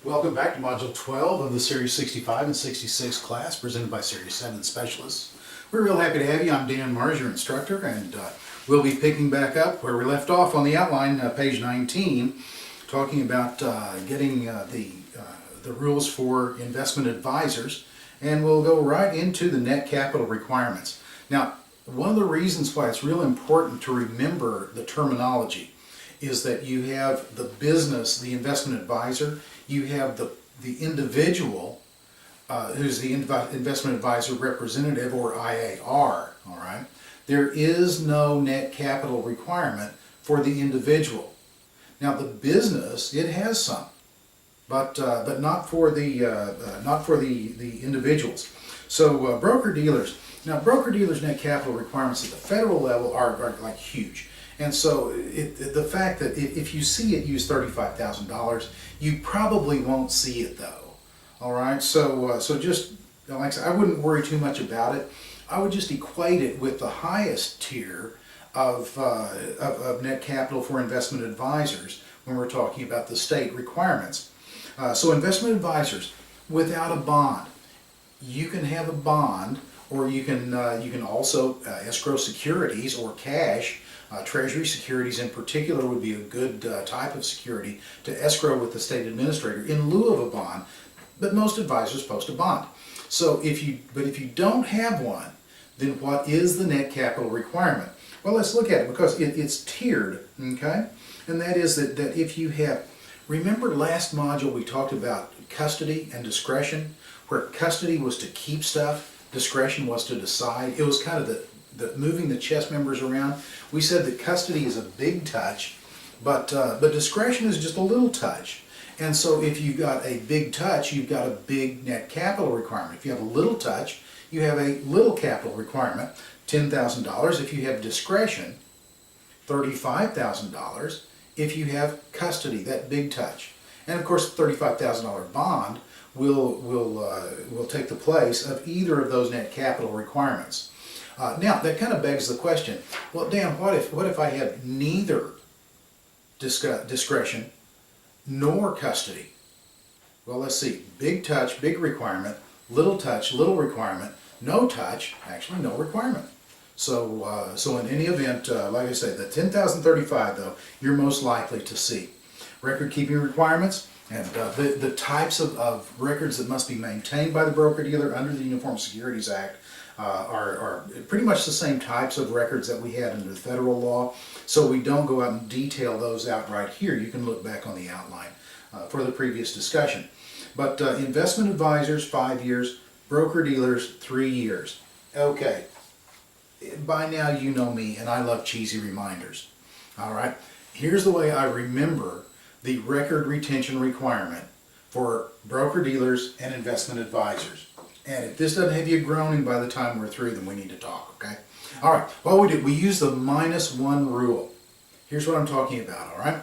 Welcome back to Module 12 of the Series 65 and 66 class presented by Series 7 Specialists. We're real happy to have you. I'm Dan Mars, your instructor, and we'll be picking back up where we left off on the outline, page 19, talking about getting the rules for investment advisors, and we'll go right into the net capital requirements. Now, one of the reasons why it's real important to remember the terminology is that you have the business, the investment advisor, you have the individual who's the investment advisor representative, or IAR, all right? There is no net capital requirement for the individual. Now the business, it has some, but not for the individuals. So broker-dealers, now broker-dealers' net capital requirements at the federal level are like huge. And so the fact that if you see it use $35,000, you probably won't see it though. All right, so just like I said, I wouldn't worry too much about it. I would just equate it with the highest tier of net capital for investment advisors when we're talking about the state requirements. So investment advisors without a bond, you can have a bond, or you can also escrow securities or cash. Treasury securities in particular would be a good type of security to escrow with the state administrator in lieu of a bond, but most advisors post a bond. So if you don't have one, then what is the net capital requirement? Well, let's look at it because it's tiered, okay? And that is that if you have, remember last module we talked about custody and discretion, where custody was to keep stuff, discretion was to decide. It was kind of the moving the chess members around. We said that custody is a big touch, but discretion is just a little touch. And so if you've got a big touch, you've got a big net capital requirement. If you have a little touch, you have a little capital requirement, $10,000. If you have discretion, $35,000. If you have custody, that big touch. And of course, the $35,000 bond will take the place of either of those net capital requirements. Now, that kind of begs the question, well, Dan, what if I have neither discretion nor custody? Well, let's see. Big touch, big requirement. Little touch, little requirement. No touch, actually no requirement. So in any event, like I say, the 10,035, though, you're most likely to see. Record-keeping requirements and the types of records that must be maintained by the broker-dealer under the Uniform Securities Act are pretty much the same types of records that we had under the federal law, so we don't go out and detail those out right here. You can look back on the outline for the previous discussion. But investment advisors, 5 years, broker-dealers, 3 years. Okay, by now you know me, and I love cheesy reminders. All right, here's the way I remember the record retention requirement for broker-dealers and investment advisors. And if this doesn't have you groaning by the time we're through, then we need to talk, okay? All right, what we did, we use the -1 rule. Here's what I'm talking about, all right?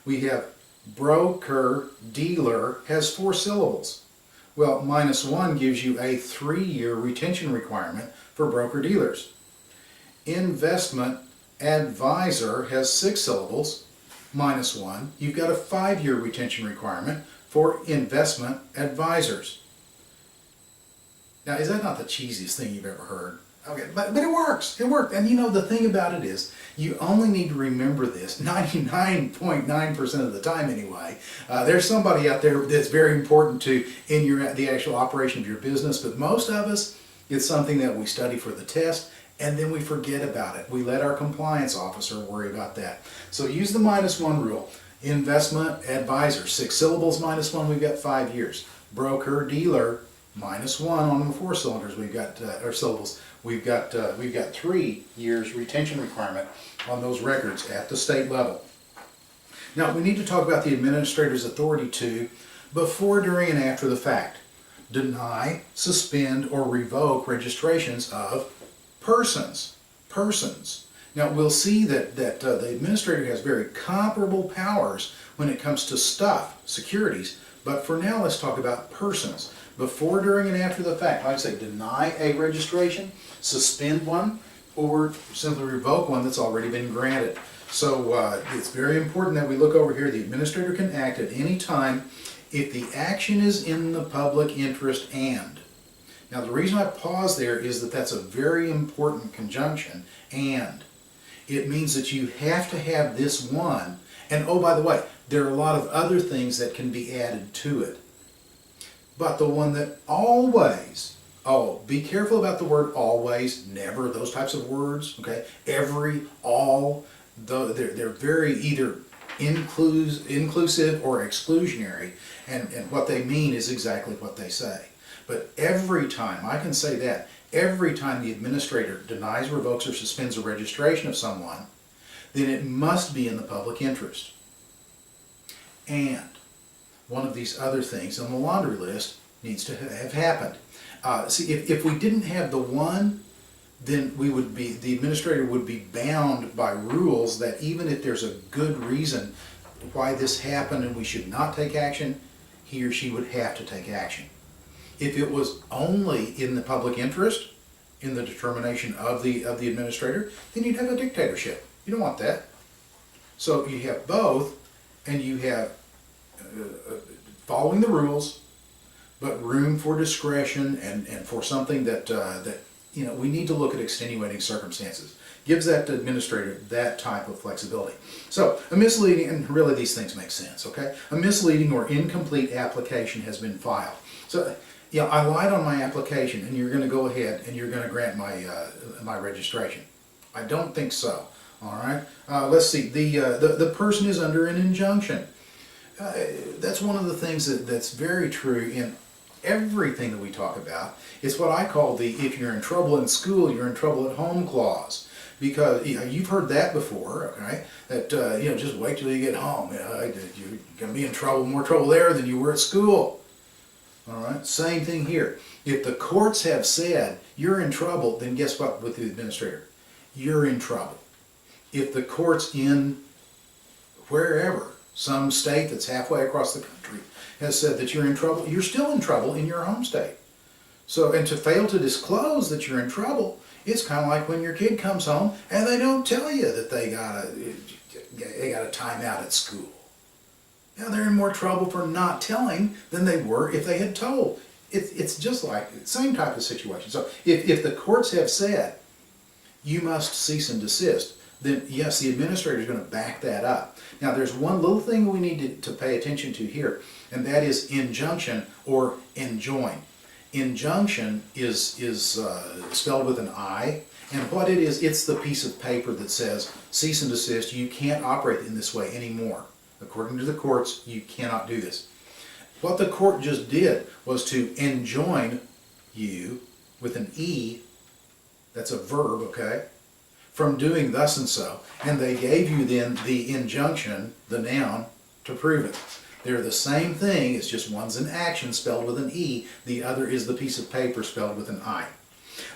We have broker-dealer has 4 syllables. Well, -1 gives you a 3-year retention requirement for broker-dealers. Investment advisor has 6 syllables. -1, you've got a 5-year retention requirement for investment advisors. Now, is that not the cheesiest thing you've ever heard? Okay, but it works. It worked. And you know, the thing about it is, you only need to remember this 99.9% of the time anyway. There's somebody out there that's very important to in the actual operation of your business, but most of us, it's something that we study for the test, and then we forget about it. We let our compliance officer worry about that. So use the -1 rule. Investment advisor, 6 syllables -1, we've got 5 years. Broker dealer, -1 on the 4 cylinders we've got, or syllables. We've got 3 years retention requirement on those records at the state level. Now we need to talk about the administrator's authority to, before, during, and after the fact, deny, suspend, or revoke registrations of persons. Now we'll see that the administrator has very comparable powers when it comes to stuff, securities, but for now let's talk about persons. Before, during, and after the fact, like I say, deny a registration, suspend one, or simply revoke one that's already been granted. So it's very important that we look over here. The administrator can act at any time if the action is in the public interest and. Now the reason I pause there is that that's a very important conjunction, and. It means that you have to have this one, and oh, by the way, there are a lot of other things that can be added to it. But the one that always, oh, be careful about the word always, never, those types of words, okay? Every, all, they're very either inclusive or exclusionary, and what they mean is exactly what they say. But every time, I can say that, every time the administrator denies, revokes, or suspends a registration of someone, then it must be in the public interest. And one of these other things on the laundry list needs to have happened. See, if we didn't have the one, then the administrator would be bound by rules that even if there's a good reason why this happened and we should not take action, he or she would have to take action. If it was only in the public interest, in the determination of the administrator, then you'd have a dictatorship. You don't want that. So you have both, and you have following the rules, but room for discretion and for something that we need to look at extenuating circumstances. Gives that administrator that type of flexibility. So a misleading, and really these things make sense, okay? A misleading or incomplete application has been filed. So I lied on my application, and you're going to go ahead and you're going to grant my registration. I don't think so. All right. Let's see. The person is under an injunction. That's one of the things that's very true in everything that we talk about. It's what I call the "if you're in trouble in school, you're in trouble at home" clause. Because you've heard that before, okay? That just wait till you get home. You're going to be in trouble, more trouble there than you were at school. All right, same thing here. If the courts have said you're in trouble, then guess what with the administrator? You're in trouble. If the courts in wherever, some state that's halfway across the country, has said that you're in trouble, you're still in trouble in your home state. So, and to fail to disclose that you're in trouble, it's kind of like when your kid comes home and they don't tell you that they got a timeout at school. Now they're in more trouble for not telling than they were if they had told. It's just like the same type of situation. So if the courts have said you must cease and desist, then yes, the administrator is going to back that up. Now there's one little thing we need to pay attention to here, and that is injunction or enjoin. Injunction is spelled with an I, and what it is, it's the piece of paper that says cease and desist, you can't operate in this way anymore. According to the courts, you cannot do this. What the court just did was to enjoin you with an E, that's a verb, okay, from doing thus and so, and they gave you then the injunction, the noun, to prove it. They're the same thing, it's just one's an action spelled with an E, the other is the piece of paper spelled with an I.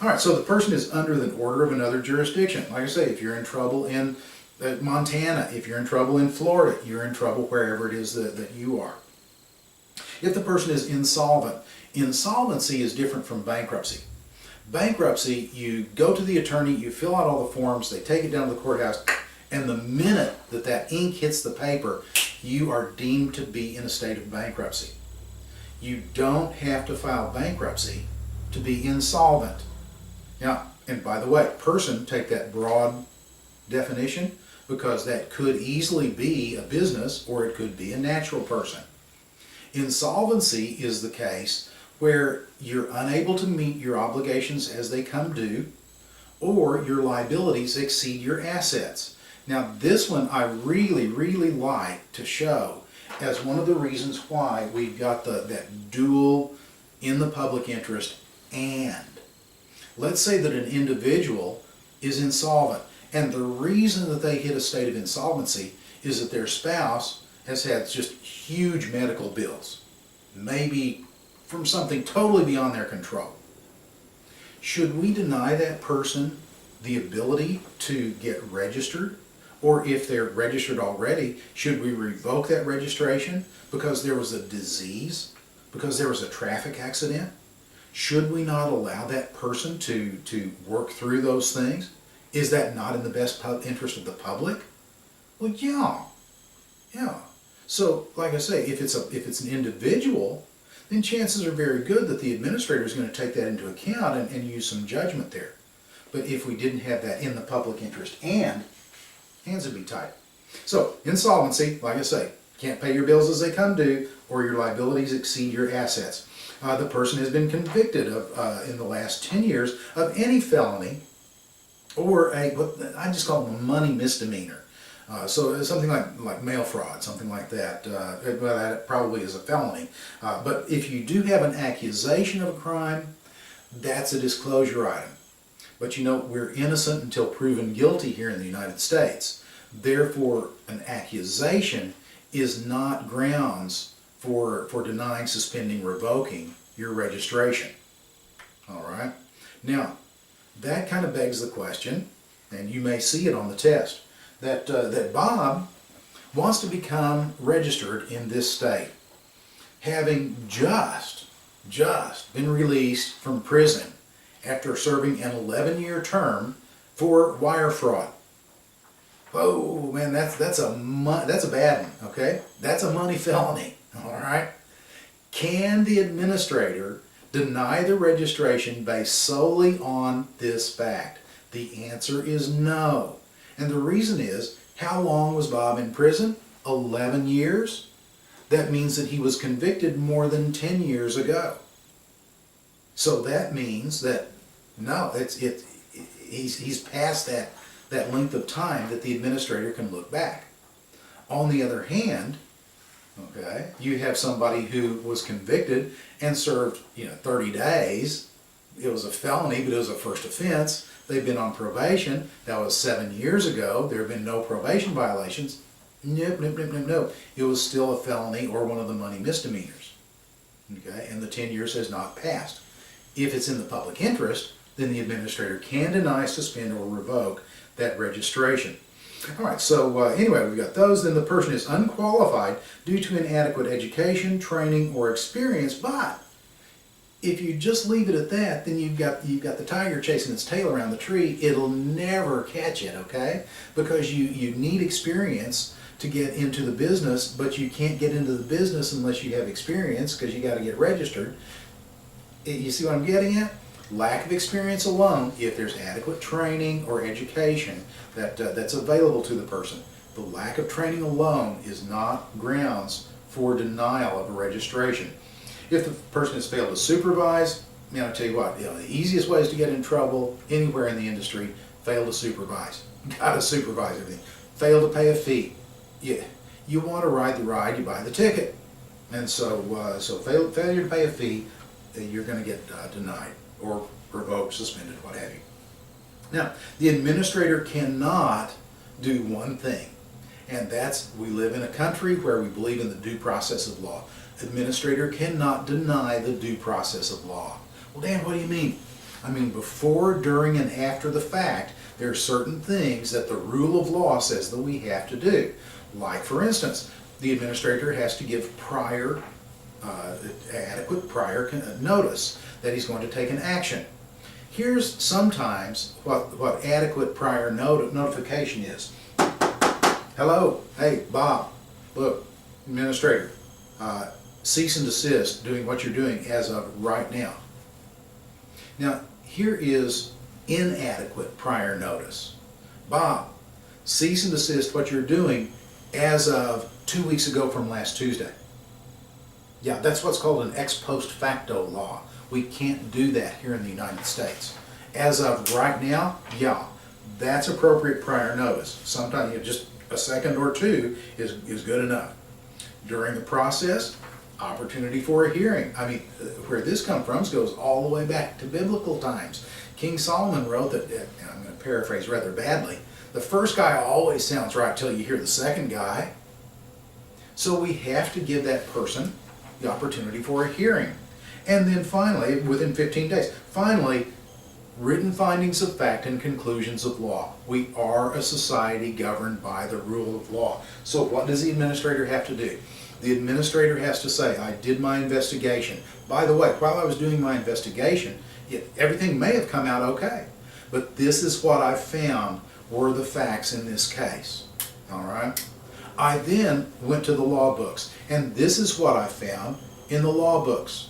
All right, so the person is under the order of another jurisdiction. Like I say, if you're in trouble in Montana, if you're in trouble in Florida, you're in trouble wherever it is that you are. If the person is insolvent, insolvency is different from bankruptcy. Bankruptcy, you go to the attorney, you fill out all the forms, they take it down to the courthouse, and the minute that ink hits the paper, you are deemed to be in a state of bankruptcy. You don't have to file bankruptcy to be insolvent. Now, and by the way, person, take that broad definition, because that could easily be a business or it could be a natural person. Insolvency is the case where you're unable to meet your obligations as they come due, or your liabilities exceed your assets. Now this one I really, really like to show as one of the reasons why we've got that dual in the public interest and. Let's say that an individual is insolvent, and the reason that they hit a state of insolvency is that their spouse has had just huge medical bills, maybe from something totally beyond their control. Should we deny that person the ability to get registered? Or if they're registered already, should we revoke that registration because there was a disease, because there was a traffic accident? Should we not allow that person to work through those things? Is that not in the best interest of the public? Well, yeah. So, like I say, if it's an individual, then chances are very good that the administrator is going to take that into account and use some judgment there. But if we didn't have that in the public interest, and hands would be tied. So, insolvency, like I say, can't pay your bills as they come due, or your liabilities exceed your assets. The person has been convicted of, in the last 10 years, of any felony, or what I just call them a money misdemeanor. So something like mail fraud, something like that. Well, that probably is a felony. But if you do have an accusation of a crime, that's a disclosure item. But you know, we're innocent until proven guilty here in the United States. Therefore, an accusation is not grounds for denying, suspending, revoking your registration. All right? Now, that kind of begs the question, and you may see it on the test, that Bob wants to become registered in this state, having just been released from prison after serving an 11-year term for wire fraud. Whoa, man, that's a bad one, okay? That's a money felony, all right? Can the administrator deny the registration based solely on this fact? The answer is no. And the reason is, how long was Bob in prison? 11 years? That means that he was convicted more than 10 years ago. So that means that, no, he's past that length of time that the administrator can look back. On the other hand, okay, you have somebody who was convicted and served 30 days. It was a felony, but it was a first offense. They've been on probation. That was 7 years ago. There have been no probation violations. Nope. It was still a felony or one of the money misdemeanors. Okay, and the 10 years has not passed. If it's in the public interest, then the administrator can deny, suspend, or revoke that registration. All right, so anyway, we've got those. Then the person is unqualified due to inadequate education, training, or experience. But if you just leave it at that, then you've got the tiger chasing its tail around the tree. It'll never catch it, okay? Because you need experience to get into the business, but you can't get into the business unless you have experience, because you got to get registered. You see what I'm getting at? Lack of experience alone, if there's adequate training or education that's available to the person, the lack of training alone is not grounds for denial of a registration. If the person has failed to supervise, I tell you what, the easiest ways to get in trouble anywhere in the industry: fail to supervise. Got to supervise everything. Fail to pay a fee. You want to ride the ride, you buy the ticket. And so failure to pay a fee, you're going to get denied or revoked, suspended, what have you. Now, the administrator cannot do one thing, and that's, we live in a country where we believe in the due process of law. Administrator cannot deny the due process of law. Well, Dan, what do you mean? I mean, before, during, and after the fact, there are certain things that the rule of law says that we have to do. Like, for instance, the administrator has to give adequate prior notice that he's going to take an action. Here's sometimes what adequate prior notification is. Hello, hey, Bob, look, administrator, cease and desist doing what you're doing as of right now. Now, here is inadequate prior notice. Bob, cease and desist what you're doing as of 2 weeks ago from last Tuesday. Yeah, that's what's called an ex post facto law. We can't do that here in the United States. As of right now, yeah, that's appropriate prior notice. Sometimes just a second or two is good enough. During the process, opportunity for a hearing. I mean, where this comes from goes all the way back to biblical times. King Solomon wrote that, and I'm going to paraphrase rather badly, the first guy always sounds right till you hear the second guy. So we have to give that person the opportunity for a hearing. And then finally, within 15 days, finally, written findings of fact and conclusions of law. We are a society governed by the rule of law. So what does the administrator have to do? The administrator has to say, I did my investigation. By the way, while I was doing my investigation, everything may have come out okay. But this is what I found were the facts in this case. All right? I then went to the law books, and this is what I found in the law books.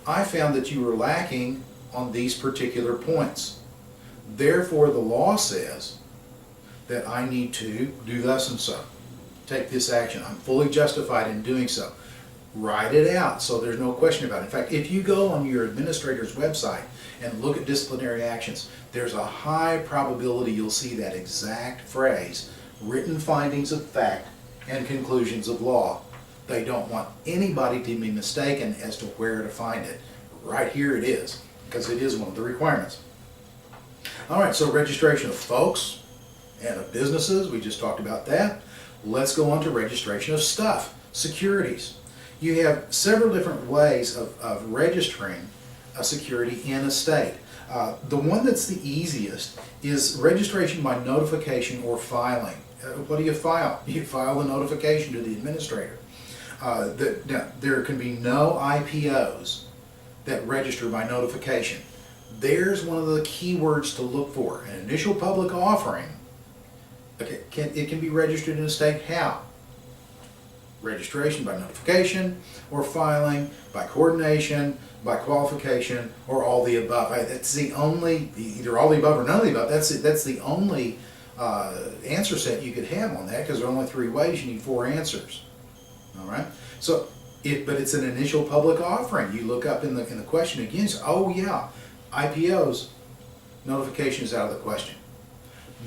I found that you were lacking on these particular points. Therefore, the law says that I need to do thus and so. Take this action. I'm fully justified in doing so. Write it out so there's no question about it. In fact, if you go on your administrator's website and look at disciplinary actions, there's a high probability you'll see that exact phrase, written findings of fact and conclusions of law. They don't want anybody to be mistaken as to where to find it. Right here it is, because it is one of the requirements. All right, so registration of folks and of businesses, we just talked about that. Let's go on to registration of stuff, securities. You have several different ways of registering a security in a state. The one that's the easiest is registration by notification or filing. What do you file? You file a notification to the administrator. Now, there can be no IPOs that register by notification. There's one of the key words to look for. An initial public offering, okay, it can be registered in a state. How? Registration by notification or filing, by coordination, by qualification, or all the above. That's the only, either all the above or none of the above. That's the only answer set you could have on that, because there are only 3 ways. You need 4 answers. All right. So, but it's an initial public offering. You look up in the question again. So, oh yeah, IPOs, notification is out of the question.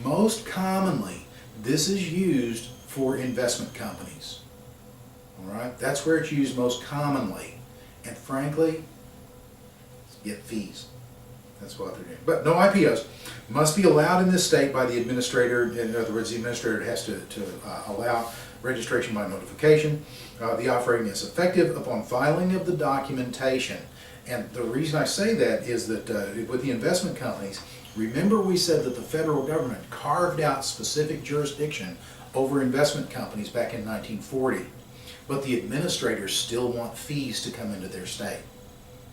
Most commonly, this is used for investment companies. All right, that's where it's used most commonly, and frankly, get fees. That's what they're doing. But no IPOs must be allowed in this state by the administrator. In other words, the administrator has to allow registration by notification. The offering is effective upon filing of the documentation. And the reason I say that is that with the investment companies, remember we said that the federal government carved out specific jurisdiction over investment companies back in 1940. But the administrators still want fees to come into their state.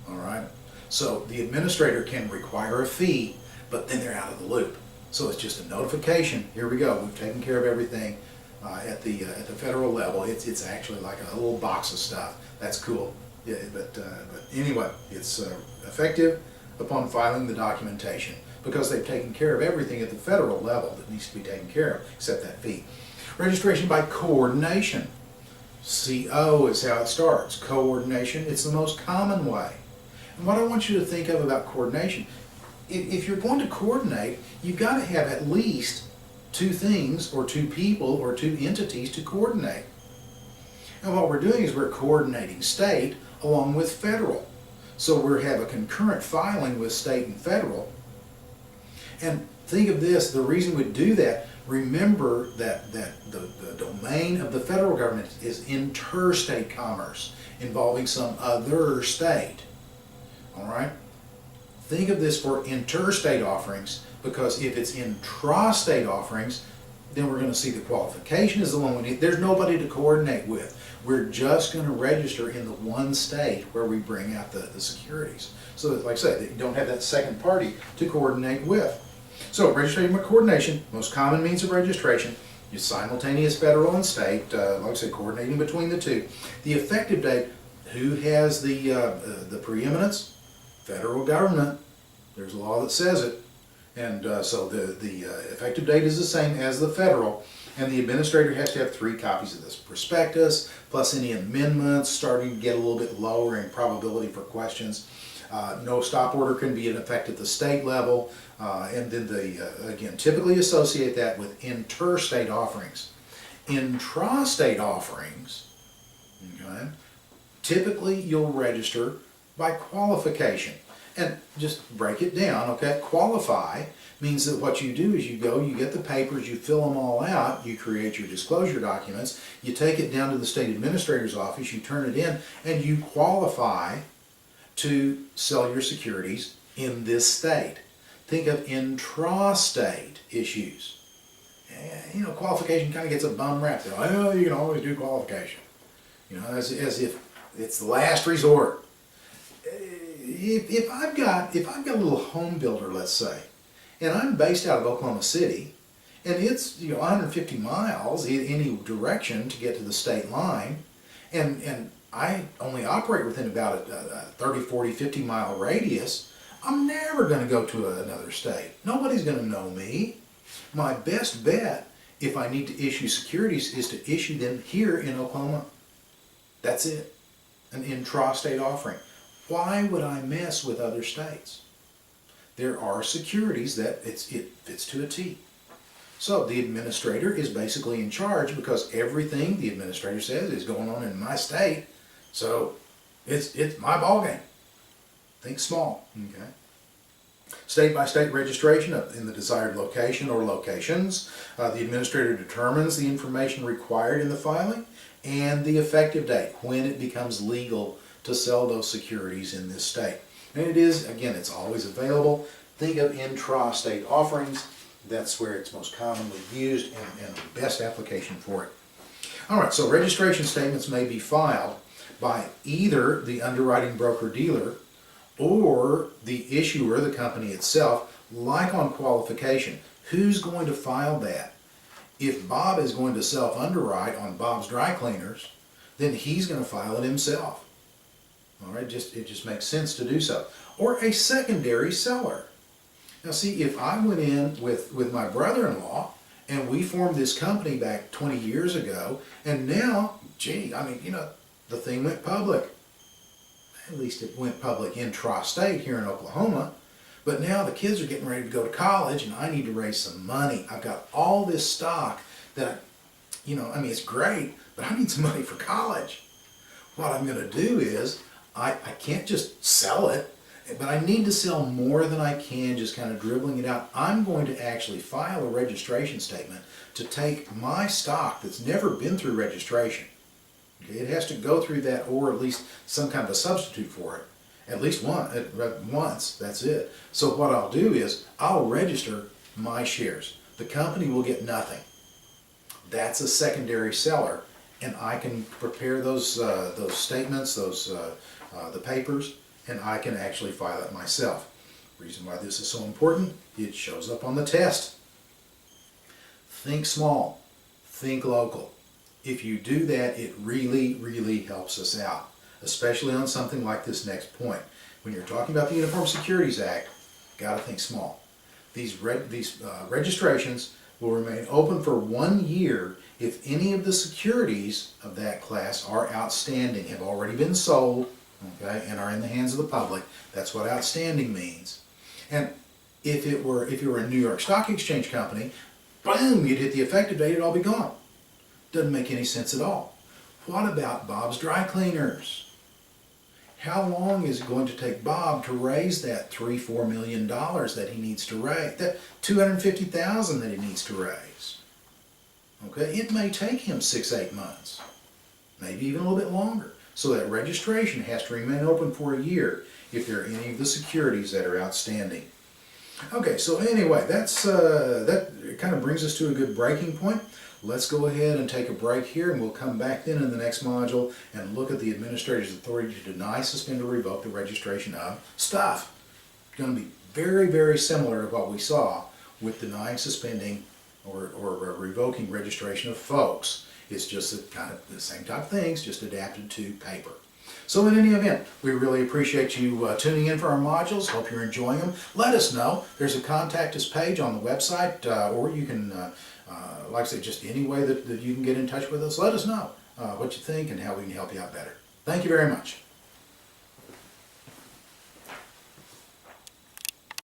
All right? So the administrator can require a fee, but then they're out of the loop. So it's just a notification. Here we go. We've taken care of everything at the federal level. It's actually like a little box of stuff. That's cool. Yeah, but anyway, it's effective upon filing the documentation, because they've taken care of everything at the federal level that needs to be taken care of, except that fee. Registration by coordination. CO is how it starts. Coordination, it's the most common way. And what I want you to think of about coordination, if you're going to coordinate, you've got to have at least 2 things or 2 people or 2 entities to coordinate. And what we're doing is we're coordinating state along with federal. So we have a concurrent filing with state and federal. And think of this, the reason we do that, remember that the domain of the federal government is interstate commerce, involving some other state. All right? Think of this for interstate offerings, because if it's intrastate offerings, then we're going to see the qualification is the one we need. There's nobody to coordinate with. We're just going to register in the one state where we bring out the securities. So that, like I said, you don't have that second party to coordinate with. So registration by coordination, most common means of registration, is simultaneous federal and state, like I said, coordinating between the 2. The effective date, who has the preeminence? Federal government. There's a law that says it. And so the effective date is the same as the federal. And the administrator has to have 3 copies of this prospectus, plus any amendments, starting to get a little bit lower in probability for questions. No stop order can be in effect at the state level. And then again, typically associate that with interstate offerings. Intrastate offerings, okay, typically you'll register by qualification. And just break it down, okay? Qualify means that what you do is you go, you get the papers, you fill them all out, you create your disclosure documents, you take it down to the state administrator's office, you turn it in, and you qualify to sell your securities in this state. Think of intrastate issues. You know, qualification kind of gets a bum rap. Oh, you can always do qualification. You know, as if it's the last resort. If I've got a little home builder, let's say, and I'm based out of Oklahoma City, And it's 150 miles in any direction to get to the state line, and I only operate within about a 30, 40, 50 mile radius. I'm never going to go to another state. Nobody's going to know me. My best bet, if I need to issue securities, is to issue them here in Oklahoma. That's it. An intrastate offering. Why would I mess with other states? There are securities that it fits to a T. So the administrator is basically in charge because everything the administrator says is going on in my state. So it's my ballgame. Think small. Okay. State by state registration in the desired location or locations. The administrator determines the information required in the filing and the effective date, when it becomes legal to sell those securities in this state. And it is, again, it's always available. Think of intrastate offerings. That's where it's most commonly used and the best application for it. All right, so registration statements may be filed by either the underwriting broker-dealer or the issuer, the company itself, like on qualification. Who's going to file that? If Bob is going to self-underwrite on Bob's Dry Cleaners, then he's going to file it himself. All right, it just makes sense to do so. Or a secondary seller. Now see, if I went in with my brother-in-law and we formed this company back 20 years ago, and now, gee, the thing went public. At least it went public intrastate here in Oklahoma. But now the kids are getting ready to go to college and I need to raise some money. I've got all this stock that, it's great, but I need some money for college. What I'm going to do is, I can't just sell it, but I need to sell more than I can, just kind of dribbling it out. I'm going to actually file a registration statement to take my stock that's never been through registration. Okay, it has to go through that, or at least some kind of a substitute for it. At least once, that's it. So what I'll do is, I'll register my shares. The company will get nothing. That's a secondary seller, and I can prepare those statements, the papers, and I can actually file it myself. The reason why this is so important, it shows up on the test. Think small, think local. If you do that, it really, really helps us out, especially on something like this next point. When you're talking about the Uniform Securities Act, got to think small. These registrations will remain open for 1 year if any of the securities of that class are outstanding, have already been sold, okay, and are in the hands of the public. That's what outstanding means. And if you were a New York Stock Exchange company, boom, you'd hit the effective date, it'd all be gone. Doesn't make any sense at all. What about Bob's Dry Cleaners? How long is it going to take Bob to raise that $3-4 million that he needs to raise, that $250,000 that he needs to raise? Okay, it may take him 6-8 months, maybe even a little bit longer. So that registration has to remain open for a year if there are any of the securities that are outstanding. Okay, so anyway, that kind of brings us to a good breaking point. Let's go ahead and take a break here, and we'll come back then in the next module and look at the administrator's authority to deny, suspend, or revoke the registration of stuff. It's going to be very, very similar to what we saw with denying, suspending, or revoking registration of folks. It's just kind of the same type of things, just adapted to paper. So in any event, we really appreciate you tuning in for our modules. Hope you're enjoying them. Let us know. There's a contact us page on the website, or you can, like I say, just any way that you can get in touch with us. Let us know what you think and how we can help you out better. Thank you very much.